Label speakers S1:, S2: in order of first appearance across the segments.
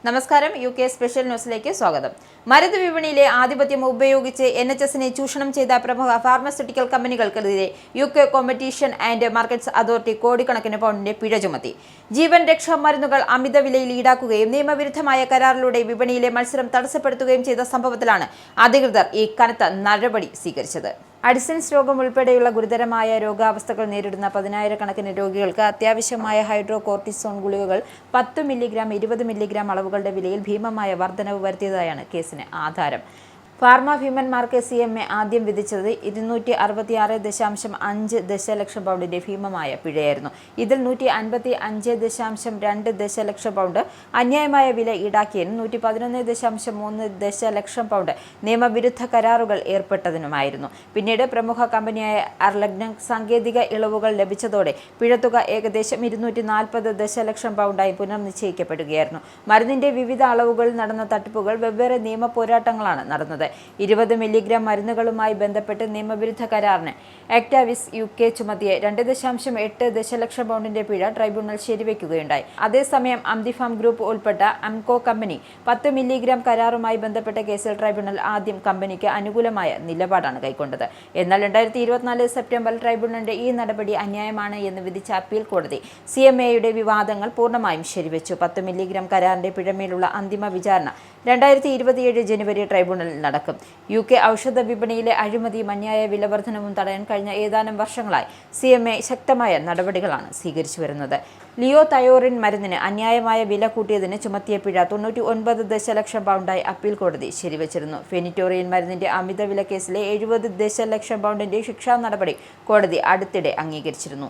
S1: നമസ്കാരം UK special ന്യൂസിലേക്ക് സ്വാഗതം. മരുന്ന് വിപണിയിലെ ആധിപത്യം ഉപയോഗിച്ച് NHSനെ ചൂഷണം ചെയ്ത പ്രമുഖ ഫാർമസ്യൂട്ടിക്കൽ കമ്പനികൾക്കെതിരെ UK competition and markets authority കോടിക്കണക്കിന് പൗണ്ടിന്റെ പിഴ ചുമത്തി. ജീവൻ രക്ഷാ മരുന്നുകൾ അമിത വിലയിൽ ഈടാക്കുകയും നിയമവിരുദ്ധമായ കരാറിലൂടെ വിപണിയിലെ മത്സരം തടസ്സപ്പെടുത്തുകയും ചെയ്ത സംഭവത്തിലാണ് അധികൃതർ ഈ കനത്ത നടപടി സ്വീകരിച്ചത്. അഡിസൻസ് രോഗം ഉൾപ്പെടെയുള്ള ഗുരുതരമായ രോഗാവസ്ഥകൾ നേരിടുന്ന 10,000-കണക്കിന് രോഗികൾക്ക് അത്യാവശ്യമായ ഹൈഡ്രോകോർട്ടിസോൺ ഗുളികകൾ 10 മില്ലിഗ്രാം 20 മില്ലിഗ്രാം അളവുകളുടെ വിലയിൽ ഭീമമായ വർധനവ് വരുത്തിയതായാണ് കേസിന് ആധാരം. ഫാർമ ഭീമന്മാർക്ക് CMA ആദ്യം വിധിച്ചത് 266.5 ദശലക്ഷം പൗണ്ടിന്റെ ഭീമമായ പിഴയായിരുന്നു. ഇതിൽ 155.2 ദശലക്ഷം പൗണ്ട് അന്യായമായ വില ഈടാക്കിയതിനും 111.3 ദശലക്ഷം പൗണ്ട് നിയമവിരുദ്ധ കരാറുകൾ ഏർപ്പെട്ടതിനുമായിരുന്നു. പിന്നീട് പ്രമുഖ കമ്പനിയായ അർലഗ്ന സാങ്കേതിക ഇളവുകൾ ലഭിച്ചതോടെ പിഴത്തുക ഏകദേശം 240 ദശലക്ഷം പൗണ്ടായി പുനർനിശ്ചയിക്കപ്പെടുകയായിരുന്നു. മരുന്നിന്റെ വിവിധ അളവുകളിൽ നടന്ന തട്ടിപ്പുകൾ വെവ്വേറെ നിയമ പോരാട്ടങ്ങളാണ് നടന്നത്. 20 മില്ലിഗ്രാം മരുന്നുകളുമായി ബന്ധപ്പെട്ട് നിയമവിരുദ്ധ കരാറിന് ആക്ടാവിസ് UK ചുമത്തിയ 2.8 ദശലക്ഷം പൗണ്ടിന്റെ പിഴ ട്രൈബ്യൂണൽ ശരിവെക്കുകയുണ്ടായി. അതേസമയം അംതിഫാം ഗ്രൂപ്പ് ഉൾപ്പെട്ട അംകോ കമ്പനി 10 മില്ലിഗ്രാം കരാറുമായി ബന്ധപ്പെട്ട കേസിൽ ട്രൈബ്യൂണൽ ആദ്യം കമ്പനിക്ക് അനുകൂലമായ നിലപാടാണ് കൈക്കൊണ്ടത്. എന്നാൽ 2024 സെപ്റ്റംബറിൽ ട്രൈബ്യൂണലിന്റെ ഈ നടപടി അന്യായമാണ് എന്ന് വിധിച്ച അപ്പീൽ കോടതി CMAയുടെ വിവാദങ്ങൾ പൂർണ്ണമായും ശരിവെച്ചു. 10 മില്ലിഗ്രാം കരാറിന്റെ പിഴമേലുള്ള അന്തിമ വിചാരണ 2027 ജനുവരി ട്രൈബ്യൂണലിൽ നടക്കും. UK ഔഷധ വിപണിയിലെ അഴിമതിയും അന്യായ വിലവർധനവും തടയാൻ കഴിഞ്ഞ ഏതാനും വർഷങ്ങളായി CMA ശക്തമായ നടപടികളാണ് സ്വീകരിച്ചു വരുന്നത്. ലിയോ തയോറിൻ മരുന്നിന് അന്യായമായ വില കൂട്ടിയതിന് ചുമത്തിയ പിഴ 99 ദശലക്ഷം പൗണ്ടായി അപ്പീൽ കോടതി ശരിവച്ചിരുന്നു. ഫെനിറ്റോറിയൻ മരുന്നിന്റെ അമിത വില കേസിലെ 70 ദശലക്ഷം പൗണ്ടിന്റെ ശിക്ഷാ നടപടി കോടതി അടുത്തിടെ അംഗീകരിച്ചിരുന്നു.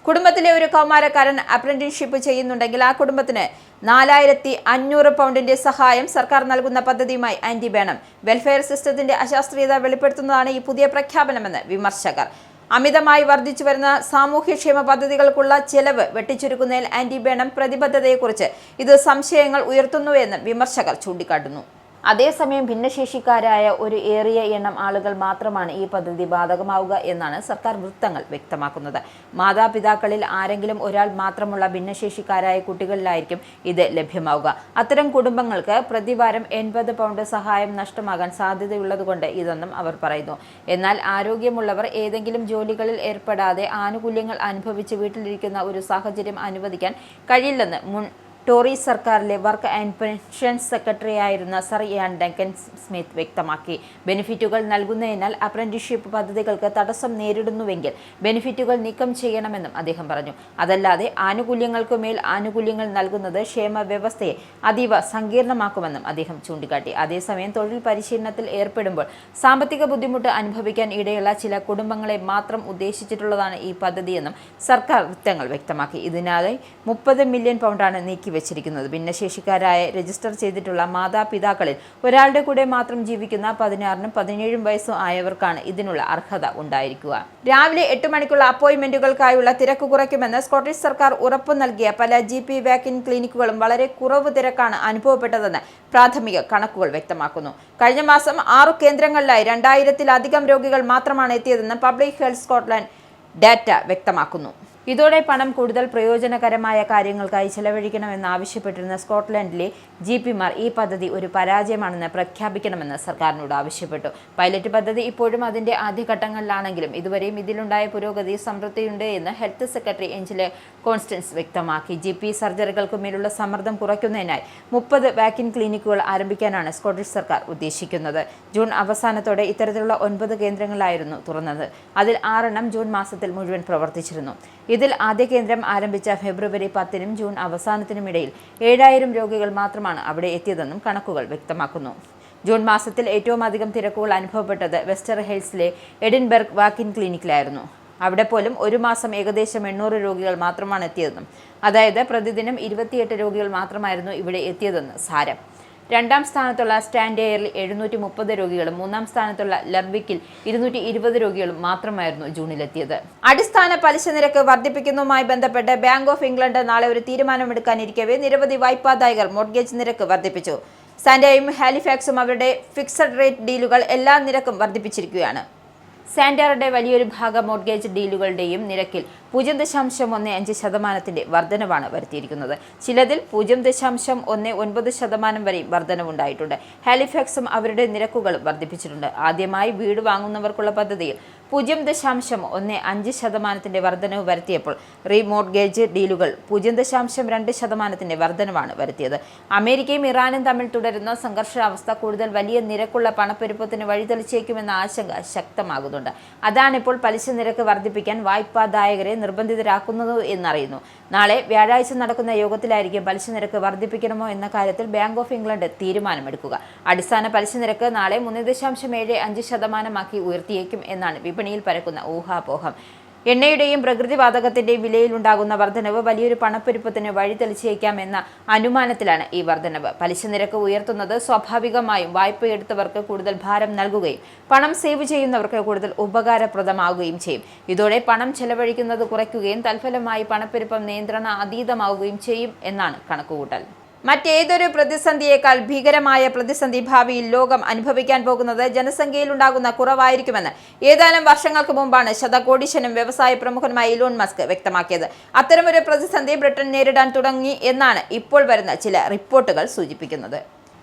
S1: കുടുംബത്തിലെ ഒരു കൗമാരക്കാരൻ അപ്രന്റീസ്ഷിപ്പ് ചെയ്യുന്നുണ്ടെങ്കിൽ ആ കുടുംബത്തിന് 4,500 പൗണ്ടിന്റെ സഹായം സർക്കാർ നൽകുന്ന പദ്ധതിയുമായി ആന്റി ബേണം. വെൽഫെയർ സിസ്റ്റത്തിന്റെ അശാസ്ത്രീയത വെളിപ്പെടുത്തുന്നതാണ് ഈ പുതിയ പ്രഖ്യാപനമെന്ന് വിമർശകർ. അമിതമായി വർദ്ധിച്ചു വരുന്ന സാമൂഹ്യക്ഷേമ പദ്ധതികൾക്കുള്ള ചെലവ് വെട്ടിച്ചുരുക്കുന്നതിൽ ആന്റി ബേണം പ്രതിബദ്ധതയെക്കുറിച്ച് ഇത് സംശയങ്ങൾ ഉയർത്തുന്നുവെന്ന് വിമർശകർ ചൂണ്ടിക്കാട്ടുന്നു. അതേസമയം ഭിന്നശേഷിക്കാരായ ഒരു ഏറിയ എണ്ണം ആളുകൾ മാത്രമാണ് ഈ പദ്ധതി ബാധകമാവുക എന്നാണ് സർക്കാർ വൃത്തങ്ങൾ വ്യക്തമാക്കുന്നത്. മാതാപിതാക്കളിൽ ആരെങ്കിലും ഒരാൾ മാത്രമുള്ള ഭിന്നശേഷിക്കാരായ കുട്ടികളിലായിരിക്കും ഇത് ലഭ്യമാവുക. അത്തരം കുടുംബങ്ങൾക്ക് പ്രതിവാരം 80 പൗണ്ട് സഹായം നഷ്ടമാകാൻ സാധ്യതയുള്ളതുകൊണ്ട് ഇതെന്നും അവർ പറയുന്നു. എന്നാൽ ആരോഗ്യമുള്ളവർ ഏതെങ്കിലും ജോലികളിൽ ഏർപ്പെടാതെ ആനുകൂല്യങ്ങൾ അനുഭവിച്ച് വീട്ടിലിരിക്കുന്ന ഒരു സാഹചര്യം അനുവദിക്കാൻ കഴിയില്ലെന്ന് മുൻ ടോറി സർക്കാരിലെ വർക്ക് ആൻഡ് പെൻഷൻസ് സെക്രട്ടറിയായിരുന്ന സർ ഇയാൻ ഡങ്കൻ സ്മിത്ത് വ്യക്തമാക്കി. ബെനിഫിറ്റുകൾ നൽകുന്നതിനാൽ അപ്രന്റീസ്ഷിപ്പ് പദ്ധതികൾക്ക് തടസ്സം നേരിടുന്നുവെങ്കിൽ ബെനിഫിറ്റുകൾ നീക്കം ചെയ്യണമെന്നും അദ്ദേഹം പറഞ്ഞു. അതല്ലാതെ ആനുകൂല്യങ്ങൾക്കുമേൽ ആനുകൂല്യങ്ങൾ നൽകുന്നത് ക്ഷേമ വ്യവസ്ഥയെ അതീവ സങ്കീർണമാക്കുമെന്നും അദ്ദേഹം ചൂണ്ടിക്കാട്ടി. അതേസമയം തൊഴിൽ പരിശീലനത്തിൽ ഏർപ്പെടുമ്പോൾ സാമ്പത്തിക ബുദ്ധിമുട്ട് അനുഭവിക്കാൻ ഇടയുള്ള ചില കുടുംബങ്ങളെ മാത്രം ഉദ്ദേശിച്ചിട്ടുള്ളതാണ് ഈ പദ്ധതിയെന്നും സർക്കാർ വൃത്തങ്ങൾ വ്യക്തമാക്കി. ഇതിനായി 30 മില്യൺ പൗണ്ടാണ് വെച്ചിരിക്കുന്നത്. ഭിന്നശേഷിക്കാരായ രജിസ്റ്റർ ചെയ്തിട്ടുള്ള മാതാപിതാക്കളിൽ ഒരാളുടെ കൂടെ മാത്രം ജീവിക്കുന്ന 16-നും 17 വയസ്സും ആയവർക്കാണ് ഇതിനുള്ള അർഹത ഉണ്ടായിരിക്കുക. രാവിലെ 8 മണിക്കുള്ള അപ്പോയിന്റ്മെന്റുകൾക്കായുള്ള തിരക്ക് കുറയ്ക്കുമെന്ന് സ്കോട്ടിഷ് സർക്കാർ ഉറപ്പു നൽകിയ പല GP വാക്കിൻ ക്ലിനിക്കുകളും വളരെ കുറവ് തിരക്കാണ് അനുഭവപ്പെട്ടതെന്ന് പ്രാഥമിക കണക്കുകൾ വ്യക്തമാക്കുന്നു. കഴിഞ്ഞ മാസം 6 കേന്ദ്രങ്ങളിലായി 2000-ത്തിലധികം രോഗികൾ മാത്രമാണ് എത്തിയതെന്ന് പബ്ലിക് ഹെൽത്ത് സ്കോട്ട്ലൻഡ് ഡാറ്റ വ്യക്തമാക്കുന്നു. ഇതോടെ പണം കൂടുതൽ പ്രയോജനകരമായ കാര്യങ്ങൾക്കായി ചെലവഴിക്കണമെന്നാവശ്യപ്പെട്ടിരുന്ന സ്കോട്ട്ലൻഡിലെ GPമാർ ഈ പദ്ധതി ഒരു പരാജയമാണെന്ന് പ്രഖ്യാപിക്കണമെന്ന് സർക്കാരിനോട് ആവശ്യപ്പെട്ടു. പൈലറ്റ് പദ്ധതി ഇപ്പോഴും അതിന്റെ ആദ്യഘട്ടങ്ങളിലാണെങ്കിലും ഇതുവരെയും ഇതിലുണ്ടായ പുരോഗതി സംതൃപ്തിയുണ്ട് എന്ന് ഹെൽത്ത് സെക്രട്ടറി എഞ്ചില കോൺസ്റ്റൻസ് വ്യക്തമാക്കി. GP സർജറികൾക്കുമേലുള്ള സമ്മർദ്ദം കുറയ്ക്കുന്നതിനായി 30 വാക്കിൻ ക്ലിനിക്കുകൾ ആരംഭിക്കാനാണ് സ്കോട്ടിഷ് സർക്കാർ ഉദ്ദേശിക്കുന്നത്. ജൂൺ അവസാനത്തോടെ ഇത്തരത്തിലുള്ള 9 കേന്ദ്രങ്ങളായിരുന്നു തുറന്നത്. അതിൽ 6 ജൂൺ മാസത്തിൽ മുഴുവൻ പ്രവർത്തിച്ചിരുന്നു. ഇതിൽ ആദ്യ കേന്ദ്രം ആരംഭിച്ച ഫെബ്രുവരി 10-നും ജൂൺ അവസാനത്തിനുമിടയിൽ 7,000 രോഗികൾ മാത്രമാണ് അവിടെ എത്തിയതെന്നും കണക്കുകൾ വ്യക്തമാക്കുന്നു. ജൂൺ മാസത്തിൽ ഏറ്റവും അധികം തിരക്കുകൾ അനുഭവപ്പെട്ടത് വെസ്റ്റർ ഹെൽസിലെ എഡിൻബർഗ് വാക്കിൻ ക്ലിനിക്കിലായിരുന്നു. അവിടെ പോലും ഒരു മാസം ഏകദേശം 800 രോഗികൾ മാത്രമാണ് എത്തിയതെന്നും അതായത് പ്രതിദിനം 28 രോഗികൾ മാത്രമായിരുന്നു ഇവിടെ എത്തിയതെന്ന് സാരം. രണ്ടാം സ്ഥാനത്തുള്ള സ്റ്റാൻഡേയറിൽ 730 രോഗികളും 3-ാം സ്ഥാനത്തുള്ള ലർവിക്കിൽ 220 രോഗികളും മാത്രമായിരുന്നു ജൂണിലെത്തിയത്. അടിസ്ഥാന പലിശ നിരക്ക് വർദ്ധിപ്പിക്കുന്നതുമായി ബന്ധപ്പെട്ട് ബാങ്ക് ഓഫ് ഇംഗ്ലണ്ട് നാളെ ഒരു തീരുമാനമെടുക്കാനിരിക്കവേ നിരവധി വായ്പാദായകർ മോർഗേജ് നിരക്ക് വർദ്ധിപ്പിച്ചു. സാന്റോയും ഹാലിഫാക്സും അവരുടെ ഫിക്സഡ് റേറ്റ് ഡീലുകൾ എല്ലാ നിരക്കും വർദ്ധിപ്പിച്ചിരിക്കുകയാണ്. സാന്റാറുടെ വലിയൊരു ഭാഗം മോർഗേജ് ഡീലുകളുടെയും നിരക്കിൽ 0.15% വർധനവാണ് വരുത്തിയിരിക്കുന്നത്. ചിലതിൽ 0.19% വരെയും വർധനവുണ്ടായിട്ടുണ്ട്. ഹാലിഫാക്സും അവരുടെ നിരക്കുകളും വർദ്ധിപ്പിച്ചിട്ടുണ്ട്. ആദ്യമായി വീട് വാങ്ങുന്നവർക്കുള്ള പദ്ധതിയിൽ 0.15% വർധനവ് വരുത്തിയപ്പോൾ റീമോർഗേജ് ഡീലുകൾ 0.2% വർധനവാണ് വരുത്തിയത്. അമേരിക്കയും ഇറാനും തമ്മിൽ തുടരുന്ന സംഘർഷാവസ്ഥ കൂടുതൽ വലിയ നിരക്കുള്ള പണപ്പെരുപ്പത്തിന് വഴിതെളിച്ചേക്കുമെന്ന ആശങ്ക ശക്തമാകുന്നുണ്ട്. അതാണിപ്പോൾ പലിശ നിരക്ക് വർദ്ധിപ്പിക്കാൻ വായ്പാദായകരെ നിർബന്ധിതരാക്കുന്നത് എന്നറിയുന്നു. നാളെ വ്യാഴാഴ്ച നടക്കുന്ന യോഗത്തിലായിരിക്കും പലിശ നിരക്ക് വർദ്ധിപ്പിക്കണമോ എന്ന കാര്യത്തിൽ ബാങ്ക് ഓഫ് ഇംഗ്ലണ്ട് തീരുമാനമെടുക്കുക. അടിസ്ഥാന പലിശ നിരക്ക് നാളെ 3.75% ഉയർത്തിയേക്കും എന്നാണ് വിപണിയിൽ പരക്കുന്ന ഊഹാപോഹം. എണ്ണയുടെയും പ്രകൃതിവാതകത്തിന്റെയും വിലയിലുണ്ടാകുന്ന വർധനവ് വലിയൊരു പണപ്പെരുപ്പത്തിന് വഴിതെളിച്ചേക്കാമെന്ന അനുമാനത്തിലാണ് ഈ വർധനവ്. പലിശ നിരക്ക് ഉയർത്തുന്നത് സ്വാഭാവികമായും വായ്പയെടുത്തവർക്ക് കൂടുതൽ ഭാരം നൽകുകയും പണം സേവ് ചെയ്യുന്നവർക്ക് കൂടുതൽ ഉപകാരപ്രദമാവുകയും ചെയ്യും. ഇതോടെ പണം ചെലവഴിക്കുന്നത് കുറയ്ക്കുകയും തൽഫലമായി പണപ്പെരുപ്പം നിയന്ത്രണ അതീതമാവുകയും ചെയ്യും എന്നാണ് കണക്കുകൂട്ടൽ. മറ്റേതൊരു പ്രതിസന്ധിയേക്കാൾ ഭീകരമായ പ്രതിസന്ധി ഭാവിയിൽ ലോകം അനുഭവിക്കാൻ പോകുന്നത് ജനസംഖ്യയിലുണ്ടാകുന്ന കുറവായിരിക്കുമെന്ന് ഏതാനും വർഷങ്ങൾക്ക് മുമ്പാണ് ശതകോടീശനും വ്യവസായ പ്രമുഖനുമായ ഇലോൺ മസ്ക് വ്യക്തമാക്കിയത്. അത്തരമൊരു പ്രതിസന്ധി ബ്രിട്ടൻ നേരിടാൻ തുടങ്ങി എന്നാണ് ഇപ്പോൾ വരുന്ന ചില റിപ്പോർട്ടുകൾ സൂചിപ്പിക്കുന്നത്.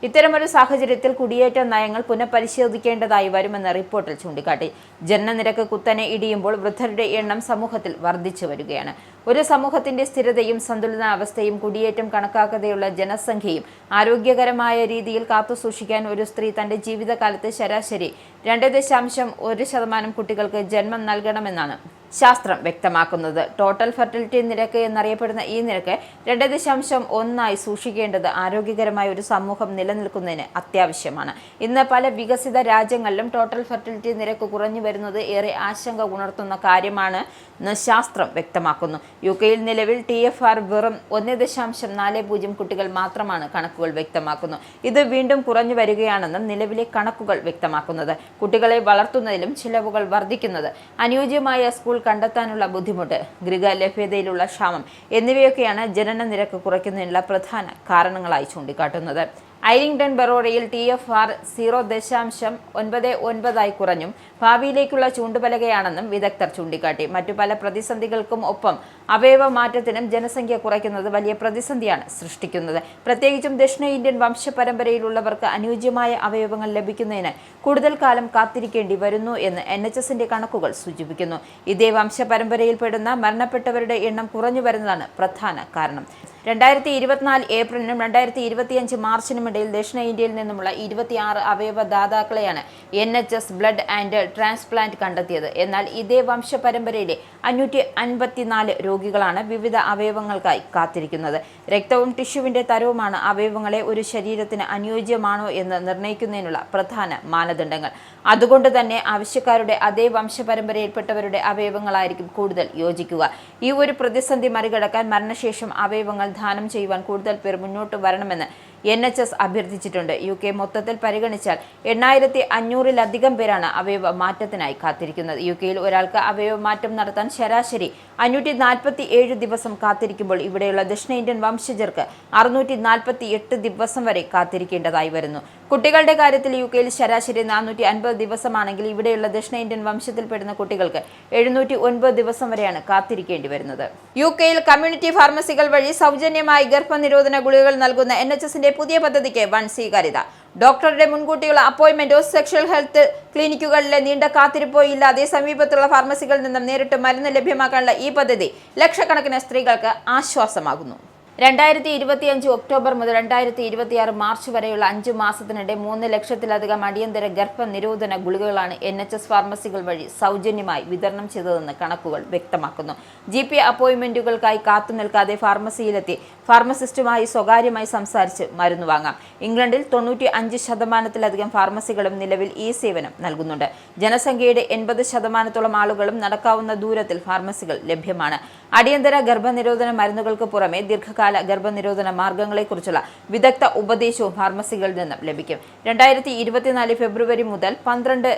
S1: ഇത്തരമൊരു സാഹചര്യത്തിൽ കുടിയേറ്റ നയങ്ങൾ പുനഃപരിശോധിക്കേണ്ടതായി വരുമെന്ന് റിപ്പോർട്ടിൽ ചൂണ്ടിക്കാട്ടി. ജനനനിരക്ക് കുത്തനെ ഇടിയുമ്പോൾ വൃദ്ധരുടെ എണ്ണം സമൂഹത്തിൽ വർദ്ധിച്ചു വരികയാണ്. ഒരു സമൂഹത്തിന്റെ സ്ഥിരതയും സന്തുലിതാവസ്ഥയും കുടിയേറ്റം കണക്കാക്കാതെയുള്ള ജനസംഖ്യയും ആരോഗ്യകരമായ രീതിയിൽ കാത്തുസൂക്ഷിക്കാൻ ഒരു സ്ത്രീ തന്റെ ജീവിതകാലത്ത് ശരാശരി 2.1% കുട്ടികൾക്ക് ജന്മം നൽകണമെന്നാണ് ശാസ്ത്രം വ്യക്തമാക്കുന്നത്. ടോട്ടൽ ഫെർട്ടിലിറ്റി നിരക്ക് എന്നറിയപ്പെടുന്ന ഈ നിരക്ക് 2.1 സൂക്ഷിക്കേണ്ടത് ആരോഗ്യകരമായ ഒരു സമൂഹം നിലനിൽക്കുന്നതിന് അത്യാവശ്യമാണ്. ഇന്ന് പല വികസിത രാജ്യങ്ങളിലും ടോട്ടൽ ഫെർട്ടിലിറ്റി നിരക്ക് കുറഞ്ഞു വരുന്നത് ഏറെ ആശങ്ക ഉണർത്തുന്ന കാര്യമാണെന്ന് ശാസ്ത്രം വ്യക്തമാക്കുന്നു. UK-യിൽ നിലവിൽ TFR വെറും 1.40 കുട്ടികൾ മാത്രമാണ് കണക്കുകൾ വ്യക്തമാക്കുന്നു. ഇത് വീണ്ടും കുറഞ്ഞു വരികയാണെന്നും നിലവിലെ കണക്കുകൾ വ്യക്തമാക്കുന്നത്. കുട്ടികളെ വളർത്തുന്നതിലും ചിലവുകൾ വർദ്ധിക്കുന്നത്, അനുയോജ്യമായ സ്കൂൾ കണ്ടെത്താനുള്ള ബുദ്ധിമുട്ട്, ഗൃഹലഭ്യതയിലുള്ള ക്ഷാമം എന്നിവയൊക്കെയാണ് ജനന നിരക്ക് കുറയ്ക്കുന്നതിനുള്ള പ്രധാന കാരണങ്ങളായി ചൂണ്ടിക്കാട്ടുന്നത്. ഐലിംഗ്ടൺ ബറോഡയിൽ TFR 0.99 കുറഞ്ഞും ഭാവിയിലേക്കുള്ള ചൂണ്ടുപലകയാണെന്നും വിദഗ്ധർ ചൂണ്ടിക്കാട്ടി. മറ്റു പല പ്രതിസന്ധികൾക്കും ഒപ്പം അവയവ മാറ്റത്തിനും ജനസംഖ്യ കുറയ്ക്കുന്നത് വലിയ പ്രതിസന്ധിയാണ് സൃഷ്ടിക്കുന്നത്. പ്രത്യേകിച്ചും ദക്ഷിണ ഇന്ത്യൻ വംശപരമ്പരയിലുള്ളവർക്ക് അനുയോജ്യമായ അവയവങ്ങൾ ലഭിക്കുന്നതിന് കൂടുതൽ കാലം കാത്തിരിക്കേണ്ടി വരുന്നു എന്ന് NHSന്റെ കണക്കുകൾ സൂചിപ്പിക്കുന്നു. ഇതേ വംശപരമ്പരയിൽപ്പെടുന്ന മരണപ്പെട്ടവരുടെ എണ്ണം കുറഞ്ഞു വരുന്നതാണ് പ്രധാന കാരണം. 2024 ഏപ്രിലിനും 2025 മാർച്ചിനും ഇടയിൽ ദക്ഷിണ ഇന്ത്യയിൽ നിന്നുമുള്ള 26 അവയവദാതാക്കളെയാണ് NHS ബ്ലഡ് ആൻഡ് ട്രാൻസ്പ്ലാന്റ് കണ്ടെത്തിയത്. എന്നാൽ ഇതേ വംശപരമ്പരയിലെ 554 രോഗികളാണ് വിവിധ അവയവങ്ങൾക്കായി കാത്തിരിക്കുന്നത്. രക്തവും ടിഷ്യുവിന്റെ തരവുമാണ് അവയവങ്ങളെ ഒരു ശരീരത്തിന് അനുയോജ്യമാണോ എന്ന് നിർണ്ണയിക്കുന്നതിനുള്ള പ്രധാന മാനദണ്ഡങ്ങൾ. അതുകൊണ്ട് തന്നെ ആവശ്യക്കാരുടെ അതേ വംശപരമ്പരയിൽപ്പെട്ടവരുടെ അവയവങ്ങളായിരിക്കും കൂടുതൽ യോജിക്കുക. ഈ ഒരു പ്രതിസന്ധി മറികടക്കാൻ മരണശേഷം അവയവങ്ങൾ ദാനം ചെയ്യുവാൻ കൂടുതൽ പേർ മുന്നോട്ട് വരണമെന്ന് NHS അഭ്യർത്ഥിച്ചിട്ടുണ്ട്. UK മൊത്തത്തിൽ പരിഗണിച്ചാൽ 8500-ലധികം പേരാണ് അവയവ മാറ്റത്തിനായി കാത്തിരിക്കുന്നത്. UK-യിൽ ഒരാൾക്ക് അവയവ മാറ്റം നടത്താൻ ശരാശരി 547 ദിവസം കാത്തിരിക്കുമ്പോൾ ഇവിടെയുള്ള ദക്ഷിണേന്ത്യൻ വംശജർക്ക് 648 ദിവസം വരെ കാത്തിരിക്കേണ്ടതായി വരുന്നു. കുട്ടികളുടെ കാര്യത്തിൽ UK-യിൽ ശരാശരി 450 ദിവസമാണെങ്കിൽ ഇവിടെയുള്ള ദക്ഷിണേന്ത്യൻ വംശത്തിൽപ്പെടുന്ന കുട്ടികൾക്ക് 709 ദിവസം വരെയാണ് കാത്തിരിക്കേണ്ടി വരുന്നത്. UK-യിൽ കമ്മ്യൂണിറ്റി ഫാർമസികൾ വഴി സൗജന്യമായി ഗർഭനിരോധന ഗുളികകൾ നൽകുന്ന NHSന്റെ പുതിയ പദ്ധതിക്ക് വൻ സ്വീകാര്യത. ഡോക്ടറുടെ മുൻകൂട്ടിയുള്ള അപ്പോയിന്റ്മെന്റോ സെക്ഷൽ ഹെൽത്ത് ക്ലിനിക്കുകളിലെ നീണ്ട കാത്തിരിപ്പോ ഇല്ലാതെ സമീപത്തുള്ള ഫാർമസികളിൽ നിന്നും നേരിട്ട് മരുന്ന് ലഭ്യമാക്കാനുള്ള ഈ പദ്ധതി ലക്ഷക്കണക്കിന് സ്ത്രീകൾക്ക് ആശ്വാസമാകുന്നു. 2025 ഒക്ടോബർ മുതൽ 2026 മാർച്ച് വരെയുള്ള 5 മാസത്തിനിടെ 3 ലക്ഷത്തിലധികം അടിയന്തര ഗർഭനിരോധന ഗുളികകളാണ് NHS ഫാർമസികൾ വഴി സൗജന്യമായി വിതരണം ചെയ്തതെന്ന് കണക്കുകൾ വ്യക്തമാക്കുന്നു. GP അപ്പോയിന്റ്മെന്റുകൾക്കായി കാത്തുനിൽക്കാതെ ഫാർമസിയിലെത്തി ഫാർമസിസ്റ്റുമായി സ്വകാര്യമായി സംസാരിച്ച് മരുന്ന് വാങ്ങാം. ഇംഗ്ലണ്ടിൽ 95%-ലധികം ഫാർമസികളും നിലവിൽ ഈ സേവനം നൽകുന്നുണ്ട്. ജനസംഖ്യയുടെ 80%-ഓളം ആളുകളും നടക്കാവുന്ന ദൂരത്തിൽ ഫാർമസികൾ ലഭ്യമാണ്. അടിയന്തര ഗർഭനിരോധന മരുന്നുകൾക്ക് പുറമെ ദീർഘകാല ഗർഭനിരോധന മാർഗങ്ങളെക്കുറിച്ചുള്ള വിദഗ്ധ ഉപദേശവും ഫാർമസികളിൽ നിന്നും ലഭിക്കും. 2024 ഫെബ്രുവരി മുതൽ 12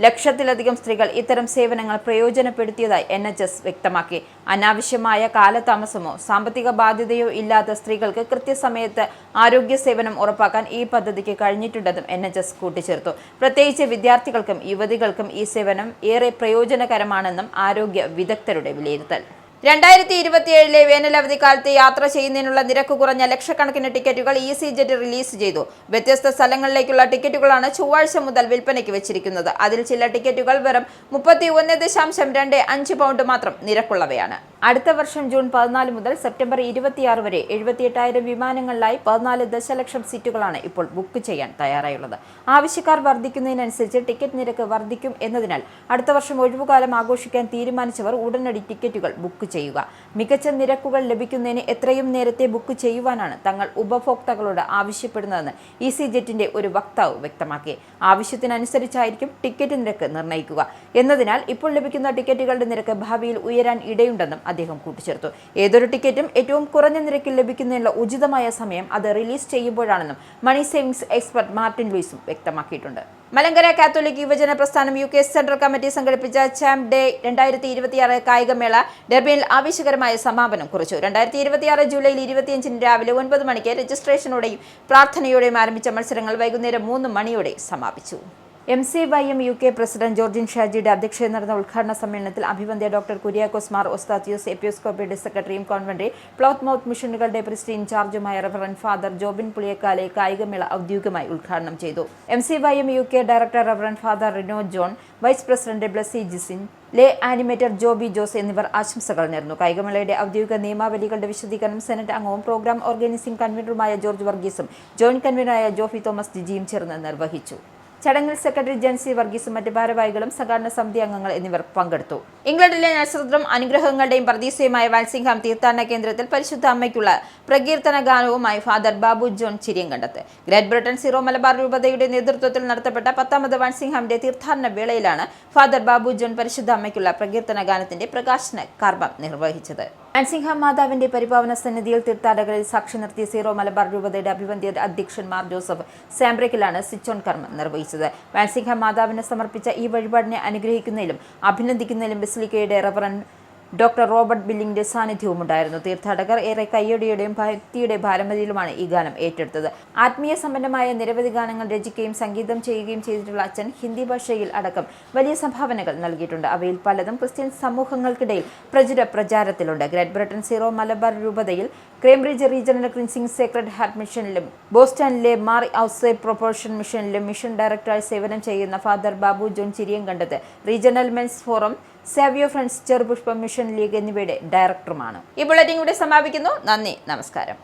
S1: ലക്ഷത്തിലധികം സ്ത്രീകൾ ഇത്തരം സേവനങ്ങൾ പ്രയോജനപ്പെടുത്തിയതായി NHS വ്യക്തമാക്കി. അനാവശ്യമായ കാലതാമസമോ സാമ്പത്തിക ബാധ്യതയോ ഇല്ലാത്ത സ്ത്രീകൾക്ക് കൃത്യസമയത്ത് ആരോഗ്യ സേവനം ഉറപ്പാക്കാൻ ഈ പദ്ധതിക്ക് കഴിഞ്ഞിട്ടുണ്ടെന്നും NHS കൂട്ടിച്ചേർത്തു. പ്രത്യേകിച്ച് വിദ്യാർത്ഥികൾക്കും യുവതികൾക്കും ഈ സേവനം ഏറെ പ്രയോജനകരമാണെന്നും ആരോഗ്യ വിദഗ്ധരുടെ വിലയിരുത്തൽ. 2027 വേനലവധിക്കാലത്ത് യാത്ര ചെയ്യുന്നതിനുള്ള നിരക്ക് കുറഞ്ഞ ലക്ഷക്കണക്കിന് ടിക്കറ്റുകൾ EasyJet റിലീസ് ചെയ്തു. വ്യത്യസ്ത സ്ഥലങ്ങളിലേക്കുള്ള ടിക്കറ്റുകളാണ് ചൊവ്വാഴ്ച മുതൽ വിൽപ്പനയ്ക്ക് വെച്ചിരിക്കുന്നത്. അതിൽ ചില ടിക്കറ്റുകൾ വെറും 31.25 പൗണ്ട് മാത്രം നിരക്കുള്ളവയാണ്. അടുത്ത വർഷം ജൂൺ 14 മുതൽ സെപ്റ്റംബർ 26 വരെ 78,000 വിമാനങ്ങളിലായി 14 ദശലക്ഷം സീറ്റുകളാണ് ഇപ്പോൾ ബുക്ക് ചെയ്യാൻ തയ്യാറായുള്ളത്. ആവശ്യക്കാർ വർദ്ധിക്കുന്നതിനനുസരിച്ച് ടിക്കറ്റ് നിരക്ക് വർദ്ധിക്കും എന്നതിനാൽ അടുത്ത വർഷം ഒഴിവുകാലം ആഘോഷിക്കാൻ തീരുമാനിച്ചവർ ഉടനടി ടിക്കറ്റുകൾ ബുക്ക് ചെയ്യുക. മികച്ച നിരക്കുകൾ ലഭിക്കുന്നതിന് എത്രയും നേരത്തെ ബുക്ക് ചെയ്യുവാനാണ് തങ്ങൾ ഉപഭോക്താക്കളോട് ആവശ്യപ്പെടുന്നതെന്ന് EasyJetന്റെ ഒരു വക്താവ് വ്യക്തമാക്കി. ആവശ്യത്തിനനുസരിച്ചായിരിക്കും ടിക്കറ്റ് നിരക്ക് നിർണ്ണയിക്കുക എന്നതിനാൽ ഇപ്പോൾ ലഭിക്കുന്ന ടിക്കറ്റുകളുടെ നിരക്ക് ഭാവിയിൽ ഉയരാൻ ഇടയുണ്ടെന്നും അദ്ദേഹം കൂട്ടിച്ചേർത്തു. ഏതൊരു ടിക്കറ്റും ഏറ്റവും കുറഞ്ഞ നിരക്കിൽ ലഭിക്കുന്നതിനുള്ള ഉചിതമായ സമയം അത് റിലീസ് ചെയ്യുമ്പോഴാണെന്നും മണി സേവിംഗ്സ് എക്സ്പെർട്ട് മാർട്ടിൻ ലൂയിസും വ്യക്തമാക്കിയിട്ടുണ്ട്. മലങ്കര കാത്തോലിക് യുവജന പ്രസ്ഥാനം UK സെൻട്രൽ കമ്മിറ്റി സംഘടിപ്പിച്ച ചാമ്പ് ഡേ 2026 കായികമേള ഡെർബിയിൽ ആവേശകരമായ സമാപനം കുറിച്ചു. 2026 ജൂലൈ 25 രാവിലെ 9 മണിക്ക് രജിസ്ട്രേഷനോടെയും പ്രാർത്ഥനയോടെയും ആരംഭിച്ച മത്സരങ്ങൾ വൈകുന്നേരം 3 മണിയോടെ സമാപിച്ചു. MCYM UK പ്രസിഡന്റ് ജോർജിൻ ഷാജിയുടെ അധ്യക്ഷതയിൽ നടന്ന ഉദ്ഘാടന സമ്മേളനത്തിൽ അഭിവന്ദ്യ ഡോക്ടർ കുര്യാക്കോസ് മാർ ഒസ്താത്തിയോസ് എപ്പിസ്കോപ്പയുടെ സെക്രട്ടറിയും കോൺവെന്ററി പ്ലോത്ത്മൗത്ത് മിഷനുകളുടെ പ്രിസ്റ്റ് ഇൻചാർജുമായ റവറന്റ് ഫാദർ ജോബിൻ പുളിയക്കാലെ കായികമേള ഔദ്യോഗികമായി ഉദ്ഘാടനം ചെയ്തു. MCYM UK director reverend father Rino John, vice president Blessy Jisin, lay animator Joby Jose എന്നിവർ ആശംസകൾ നേർന്നു. കായികമേളയുടെ ഔദ്യോഗിക നിയമാവലികളുടെ വിശദീകരണം സെനറ്റ് അംഗവും പ്രോഗ്രാം ഓർഗനൈസിംഗ് കൺവീനറുമായ ജോർജ് വർഗീസും ജോയിന്റ് കൺവീനറായ ജോഫി തോമസ് ജിജിയും ചേർന്ന് നിർവഹിച്ചു. ചടങ്ങിൽ സെക്രട്ടറി ജെൻസി വർഗീസും മറ്റ് ഭാരവാഹികളും സംഘാടന സമിതി അംഗങ്ങൾ എന്നിവർ പങ്കെടുത്തു. ഇംഗ്ലണ്ടിലെ നക്ഷത്രം അനുഗ്രഹങ്ങളുടെയും പ്രതീക്ഷയുമായ വാൽസിംഗ്ഹാം തീർത്ഥാടന കേന്ദ്രത്തിൽ പരിശുദ്ധ അമ്മയ്ക്കുള്ള പ്രകീർത്തന ഗാനവുമായി father Babu John Chiriyankandath. Great Britain Syro Malabar രൂപതയുടെ നേതൃത്വത്തിൽ നടത്തപ്പെട്ട 10ാമത് വാൽസിംഗ്ഹാമിന്റെ തീർത്ഥാടന വേളയിലാണ് ഫാദർ ബാബു ജോൺ പരിശുദ്ധ അമ്മയ്ക്കുള്ള പ്രകീർത്തന ഗാനത്തിന്റെ പ്രകാശന കർമ്മം നിർവഹിച്ചത്. വാൽസിംഗ്ഹാം മാതാവിന്റെ പരിപാവന സന്നിധിയിൽ തീർത്ഥാടകരിൽ സാക്ഷി നിർത്തിയ സീറോ മലബാർ രൂപതയുടെ അഭിവന്ദ്യ അധ്യക്ഷൻ മാർ ജോസഫ് സാംബ്രക്കിലാണ് സ്വിച്ച് ഓൺ കർമ്മം നിർവഹിച്ചത്. വാൽസിംഗ്ഹാം മാതാവിന് സമർപ്പിച്ച ഈ വഴിപാടിനെ അനുഗ്രഹിക്കുന്നതിലും അഭിനന്ദിക്കുന്നതിലും ബസിലിക്കയുടെ റവറന്റ് ഡോക്ടർ റോബർട്ട് ബില്ലിംഗിന്റെ സാന്നിധ്യവും ഉണ്ടായിരുന്നു. തീർത്ഥാടകർ ഏറെ കയ്യടിയുടെയും ഭക്തിയുടെ ഭാരമതിയിലുമാണ് ഈ ഗാനം ഏറ്റെടുത്തത്. ആത്മീയ സമ്പന്നമായ നിരവധി ഗാനങ്ങൾ രചിക്കുകയും സംഗീതം ചെയ്യുകയും ചെയ്തിട്ടുള്ള അച്ഛൻ ഹിന്ദി ഭാഷയിൽ അടക്കം വലിയ സംഭാവനകൾ നൽകിയിട്ടുണ്ട്. അവയിൽ പലതും ക്രിസ്ത്യൻ സമൂഹങ്ങൾക്കിടയിൽ പ്രചാരത്തിലുണ്ട്. ഗ്രേറ്റ് ബ്രിട്ടൻ സീറോ മലബാർ രൂപതയിൽ കേംബ്രിഡ്ജ് റീജിയണൽ ക്ലിൻസിംഗ് സേക്രഡ് ഹാർട്ട് മിഷനിലും ബോസ്റ്റണിലെ മാറി ഔട്ട്സൈഡ് പ്രൊപ്പോർഷൻ മിഷനിലും മിഷൻ ഡയറക്ടറായി സേവനം ചെയ്യുന്ന father Babu John Chiriyankandath regional men's forum, Savio friends, ചെറുപുഷ്പം മിഷൻ ലീഗ് എന്നിവയുടെ ഡയറക്ടറുമാണ്. ഈ ബുള്ളറ്റിൻ കൂടെ സമാപിക്കുന്നു. നന്ദി, നമസ്കാരം.